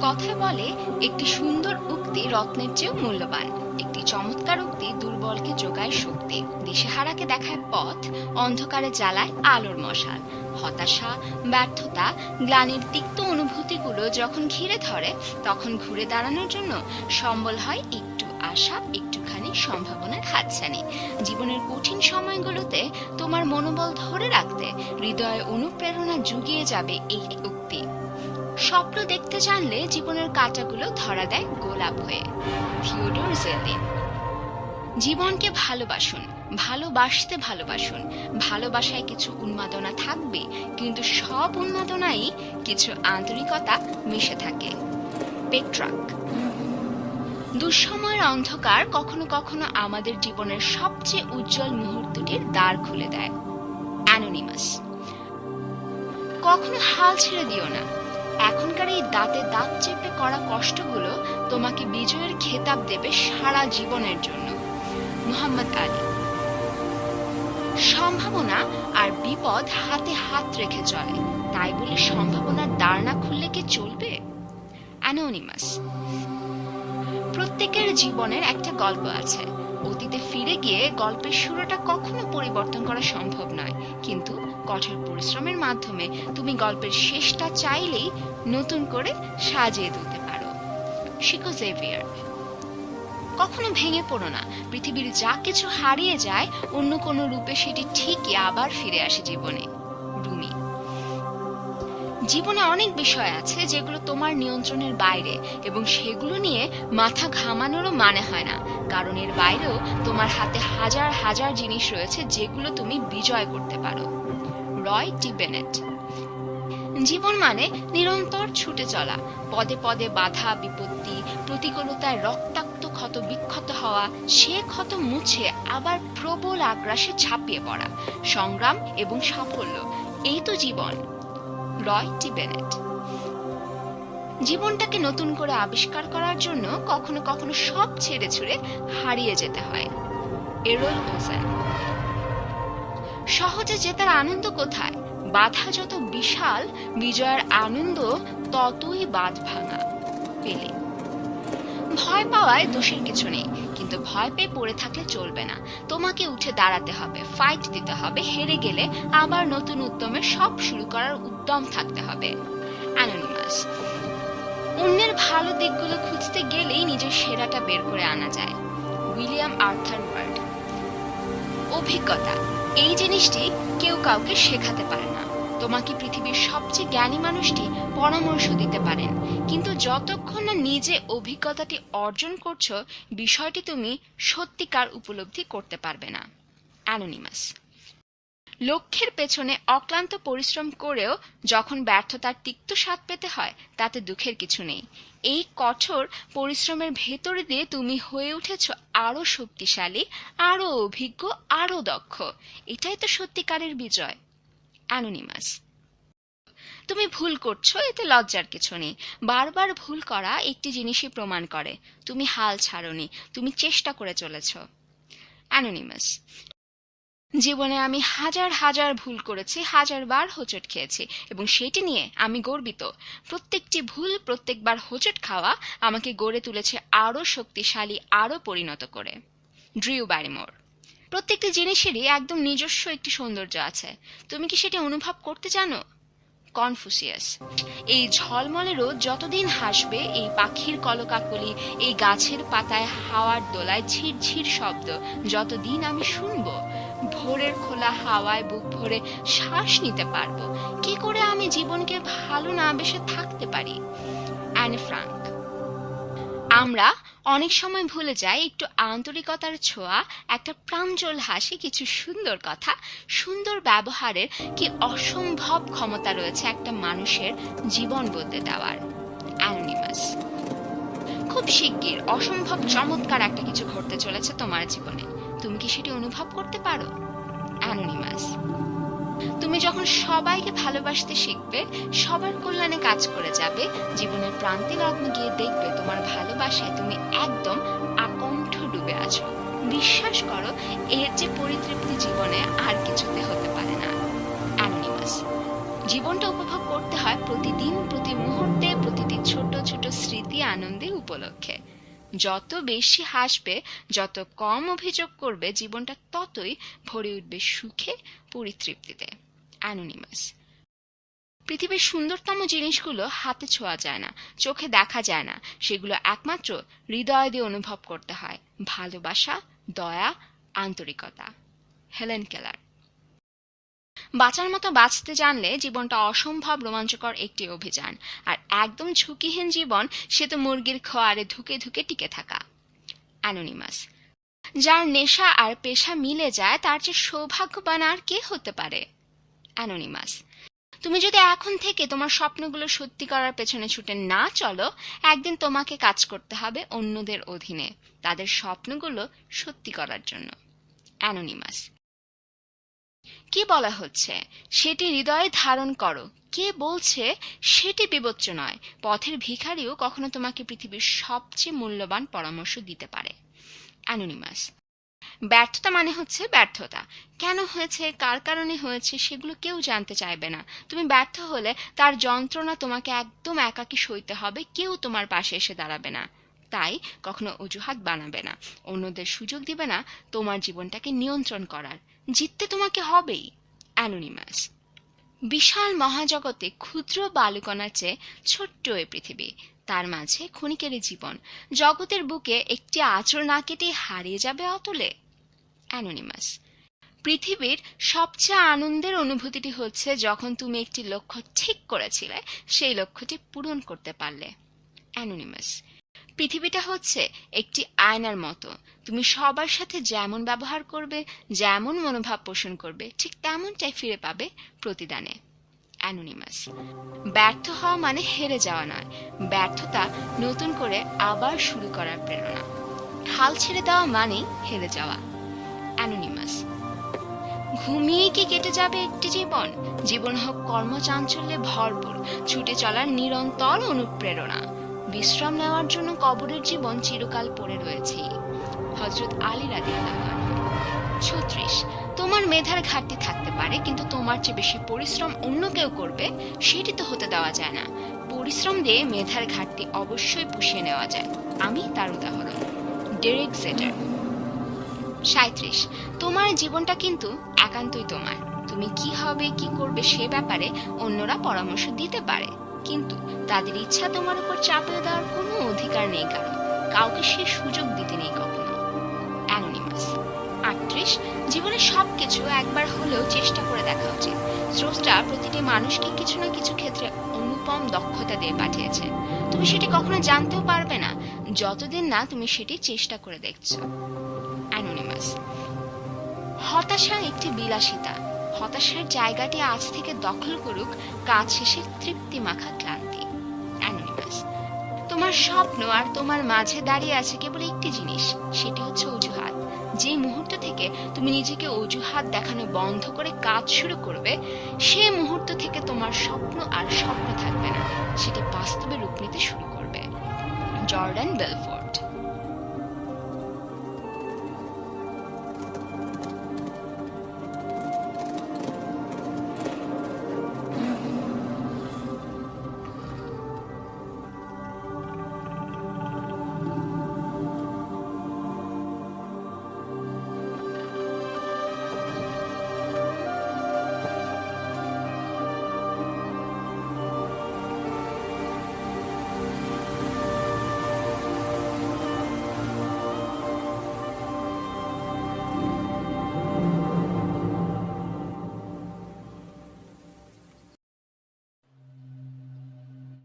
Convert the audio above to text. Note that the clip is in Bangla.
কথায় বলে, একটি সুন্দর উক্তি রত্নের চেয়েও মূল্যবান। একটি চমৎকার উক্তি দুর্বলকে যোগায় শক্তি, দিশেহারাকে দেখায় পথ, অন্ধকারে জ্বালায় আলোর মশাল। হতাশা, ব্যর্থতা, গ্লানির তিক্ত অনুভূতিগুলো যখন ঘিরে ধরে, তখন ঘুরে দাঁড়ানোর জন্য সম্বল হয় একটু আশা, একটুখানি সম্ভাবনার হাতছানি। জীবনের কঠিন সময়গুলোতে তোমার মনোবল ধরে রাখতে হৃদয়ে অনুপ্রেরণা জুগিয়ে যাবে এই উক্তি। স্বপ্ন দেখতে জানলে জীবনের কাঁটাগুলো ধরা দেয় গোলাপ হয়ে। থিওডোর জেলিন। জীবনকে ভালোবাসুন, ভালোবাসতে ভালোবাসুন। ভালোবাসায় কিছু উন্মাদনা থাকবে, কিন্তু সব উন্মাদনাই কিছু আন্তরিকতা মিশে থাকে। পেট্রাক। দুঃসময়ের অন্ধকার কখনো কখনো আমাদের জীবনের সবচেয়ে উজ্জ্বল মুহূর্তটির দ্বার খুলে দেয়। অ্যানোনিমাস। কখনো হাল ছেড়ে দিও না। এখনকার এই দাঁতে দাঁত চেপে করা কষ্টগুলো তোমাকে বিজয়ের খেতাব দেবে সারা জীবনের জন্য। মুহাম্মদ আলী। সম্ভাবনা আর বিপদ হাতে হাত রেখে চলে, তাই বলে সম্ভাবনার দ্বার না খুললে কি চলবে? অ্যানোনিমাস। প্রত্যেকের জীবনের একটা গল্প আছে। অতীতে ফিরে গিয়ে গল্পের শুরুটা কখনো পরিবর্তন করা সম্ভব নয়, কিন্তু কঠোর পরিশ্রমের মাধ্যমে তুমি গল্পের শেষটা চাইলেই নতুন করে সাজিয়ে তুলতে পারো। শিকো জেভিয়ার। কখনো ভেঙে পড়ো না। পৃথিবীর যা কিছু হারিয়ে যায়, অন্য কোনো রূপে সেটি ঠিকই আবার ফিরে আসে জীবনে। রুমি। জীবনে অনেক বিষয় আছে যেগুলো তোমার নিয়ন্ত্রণের বাইরে, এবং সেগুলো নিয়ে মাথা ঘামানোরও মানে হয় না, কারণ এর বাইরেও তোমার হাতে হাজার হাজার জিনিস রয়েছে যেগুলো তুমি বিজয় করতে পারো। রয় টি বেনেট। জীবন মানে নিরন্তর ছুটে চলা, পদে পদে বাধা বিপত্তি, প্রতিকূলতায় রক্তাক্ত ক্ষত বিক্ষত হওয়া, সে ক্ষত মুছে আবার প্রবল আগ্রাসে ঝাঁপিয়ে পড়া, সংগ্রাম এবং সাফল্য, এই তো জীবন। রয় টি বেনেট। জীবনটাকে নতুন করে আবিষ্কার করার জন্য কখনো কখনো সব ছেড়ে ছুড়ে হারিয়ে যেতে হয়। এরল ওজেন। সহজে জেতার আনন্দ কোথায়? বাধা যত বিশাল, বিজয়ের আনন্দ ততই বাঁধ ভাঙা। পেলে। ভয় পাওয়ায় দোষের কিছু নেই, কিন্তু ভয় পেয়ে পড়ে থাকলে চলবে না। তোমাকে উঠে দাঁড়াতে হবে, ফাইট দিতে হবে। হেরে গেলে আবার নতুন উদ্যমে সব শুরু করার উদ্যম থাকতে হবে। অ্যানোনিমাস। অন্যের ভালো দিকগুলো খুঁজতে গেলেই নিজের সেরাটা বের করে আনা যায়। William Arthur Ward. অভিজ্ঞতা, এই জিনিসটি কেউ কাউকে শেখাতে পারে না। তোমাকে পৃথিবীর সবচেয়ে জ্ঞানী মানুষটি পরামর্শ দিতে পারেন, কিন্তু যতক্ষণ না নিজে অভিজ্ঞতাটি অর্জন করছো, বিষয়টি তুমি সত্যিকার উপলব্ধি করতে পারবে না। অ্যানোনিমাস। লক্ষ্যের পেছনে অক্লান্ত পরিশ্রম করেও যখন ব্যর্থতার তিক্ত স্বাদ পেতে হয়, তাতে দুঃখের কিছু নেই। এই কঠোর পরিশ্রমের ভেতরে দিয়ে তুমি হয়ে উঠেছ আরো শক্তিশালী, আরো অভিজ্ঞ, আরো দক্ষ। এটাই তো সত্যিকারের বিজয়। অ্যানোনিমাস। তুমি ভুল করছো, এতে লজ্জার কিছু নেই। বারবার ভুল করা একটি জিনিসই প্রমাণ করে তুমি হাল ছাড়োনি, তুমি চেষ্টা করে চলেছ। অ্যানোনিমাস। জীবনে আমি হাজার হাজার ভুল করেছি, হাজারবার হোঁচট খেয়েছি, এবং সেটি নিয়ে আমি গর্বিত। প্রত্যেকটি ভুল, প্রত্যেকবার হোঁচট খাওয়া আমাকে গড়ে তুলেছে আরো শক্তিশালী, আরো পরিণত করে। Drew Barrymore. প্রত্যেকটি জিনিসেরই একদম নিজস্ব একটি সৌন্দর্য আছে। তুমি কি সেটি অনুভব করতে জানো? কনফুসিয়াস। এই ঝলমলে রোদ যতদিন হাসবে, এই পাখির কলকাকলি, এই গাছের পাতায় হাওয়ার দোলায় ঝিরঝির শব্দ যতদিন আমি শুনবো, ভোরের খোলা হাওয়ায় বুক ভরে শ্বাস নিতে পারবো, কি করে আমি জীবনকে ভালো না বেসে থাকতে পারি? অ্যানে ফ্রাঙ্ক। আমরা অনেক সময় ভুলে যাই একটু আন্তরিকতার ছোঁয়া, একটা প্রাঞ্জল হাসি, কিছু সুন্দর কথা, সুন্দর ব্যবহারের কি অসম্ভব ক্ষমতা রয়েছে একটা মানুষের জীবন বদলে দেওয়ার। অ্যানোনিমাস। খুব শিগগির অসম্ভব চমৎকার একটা কিছু ঘটতে চলেছে তোমার জীবনে। তুমি কি সেটি অনুভব করতে পারো? অ্যানোনিমাস। তুমি যখন সবাইকে ভালোবাসতে শিখবে, সবার কল্যাণে কাজ করে যাবে, জীবনের প্রান্তিক লগ্নে গিয়ে দেখবে তোমার ভালোবাসায় তুমি একদম আকণ্ঠ ডুবে আছো। বিশ্বাস করো, এর যে পরিতৃপ্তি জীবনে আর কিছুতে হতে পারে না। অ্যানোনিমাস। জীবনটা উপভোগ করতে হয় প্রতিদিন, প্রতি মুহূর্তে, প্রতিটি ছোট ছোট আনন্দে উপলক্ষে। যত বেশি হাসবে, যত কম অভিযোগ করবে, জীবনটা ততই ভরে উঠবে সুখে, পরিতৃপ্তিতে। অ্যানোনিমাস। পৃথিবীর সুন্দরতম জিনিসগুলো হাতে ছোঁয়া যায় না, চোখে দেখা যায় না, সেগুলো একমাত্র হৃদয় দিয়ে অনুভব করতে হয়। ভালোবাসা, দয়া, আন্তরিকতা। Helen Keller. বাঁচার মতো বাঁচতে জানলে জীবনটা অসম্ভব রোমাঞ্চকর একটি অভিযান, আর একদম ঝুঁকিহীন জীবন সে তো মুরগির খোয়ারে ধুকে ধুকে টিকে থাকা। অ্যানোনিমাস। যার নেশা আর পেশা মিলে যায় তার চেয়ে সৌভাগ্যবান আর কে হতে পারে? অ্যানোনিমাস। তুমি যদি এখন থেকে তোমার স্বপ্নগুলো সত্যি করার পেছনে ছুটে না চলো, একদিন তোমাকে কাজ করতে হবে অন্যদের অধীনে, তাদের স্বপ্নগুলো সত্যি করার জন্য। অ্যানোনিমাস। কি বলা হচ্ছে সেটি হৃদয়ে ধারণ করো, কে বলছে সেটি বিবেচ্য নয়। পথের ভিখারিও কখনো তোমাকে পৃথিবীর সবচেয়ে মূল্যবান পরামর্শ দিতে পারে। অ্যানোনিমাস। ব্যর্থতা মানে হচ্ছে ব্যর্থতা, কেন হয়েছে, কার কারণে হয়েছে, সেগুলো কেউ জানতে চাইবে না। তুমি ব্যর্থ হলে তার যন্ত্রণা তোমাকে একদম একাকী সইতে হবে, কেউ তোমার পাশে এসে দাঁড়াবে না। তাই কখনো অজুহাত বানাবে না, অন্যদের সুযোগ দিবে না তোমার জীবনটাকে নিয়ন্ত্রণ করার। জিততে তোমাকে হবেই। অ্যানোনিমাস। বিশাল মহাজগতে ক্ষুদ্র বালুকণার চেয়ে ছোট্ট এ পৃথিবী, তার মাঝে ক্ষণিকেরই জীবন, জগতের বুকে একটি আঁচড় না কেটে হারিয়ে যাবে অতলে। অ্যানোনিমাস। পৃথিবীর সবচেয়ে আনন্দের অনুভূতিটি হচ্ছে যখন তুমি একটি লক্ষ্য ঠিক করেছিলে, সেই লক্ষ্যটি পূরণ করতে পারলে। অ্যানোনিমাস। পৃথিবীটা হচ্ছে একটি আয়নার মতো, তুমি সবার সাথে যেমন ব্যবহার করবে, যেমন মনোভাব পোষণ করবে, ঠিক তেমনটাই ফিরে পাবে প্রতিদানে। অ্যানোনিমাস। ব্যর্থ হওয়া মানে হেরে যাওয়া নয়, ব্যর্থতা নতুন করে আবার শুরু করার প্রেরণা। হাল ছেড়ে দেওয়া মানেই হেরে যাওয়া। অ্যানোনিমাস। ঘুমিয়ে কি কেটে যাবে একটি জীবন? জীবন হোক কর্মচাঞ্চল্যে ভরপুর, ছুটে চলার নিরন্তর অনুপ্রেরণা। বিশ্রাম নেওয়ার জন্য কবরের জীবন চিরকাল পড়ে রয়েছেই। হযরত আলী রাদিয়াল্লাহু আনহু। ৩৬। তোমার মেধার ঘাটতি থাকতে পারে, কিন্তু তোমার চেয়ে বেশি পরিশ্রম অন্য কেউ করবে সেটি তো হতে দেওয়া যায় না। পরিশ্রম দিয়ে মেধার ঘাটতি অবশ্যই পুষিয়ে নেওয়া যায়, আমি তার উদাহরণ। ডেরেক জেটার। ৩৭। তোমার জীবনটা কিন্তু একান্তই তোমার, তুমি কি হবে, কি করবে সে ব্যাপারে অন্যরা পরামর্শ দিতে পারে, কিন্তু তাদের ইচ্ছা তোমার উপর চাপিয়ে দেওয়ার কোনো অধিকার নেই কারো, কাউকে সে সুযোগ দিতে নেই কখনো। অ্যানোনিমাস। ৩৮। জীবনে সবকিছু একবার হলেও চেষ্টা করে দেখা উচিত। স্রষ্টা প্রতিটি মানুষকে কিছু না কিছু ক্ষেত্রে অনুপম দক্ষতা দিয়ে পাঠিয়েছে, তুমি সেটি কখনো জানতেও পারবে না যতদিন না তুমি সেটি চেষ্টা করে দেখছো। অ্যানোনিমাস। হতাশা একটি বিলাসিতা, হতাশার জায়গাটি আজ থেকে দখল করুক কাজ শেষে তৃপ্তি মাখা ক্লান্তি। অ্যানোনিমাস। তোমার স্বপ্ন আর তোমার মাঝে দাঁড়িয়ে আছে কেবল একটি জিনিস, সেটি হচ্ছে অজুহাত। যে মুহূর্ত থেকে তুমি নিজেকে অজুহাত দেখানো বন্ধ করে কাজ শুরু করবে, সে মুহূর্ত থেকে তোমার স্বপ্ন আর স্বপ্ন থাকবে না, সেটি বাস্তবে রূপ নিতে শুরু করবে। জর্ডান বেলফোর্ড।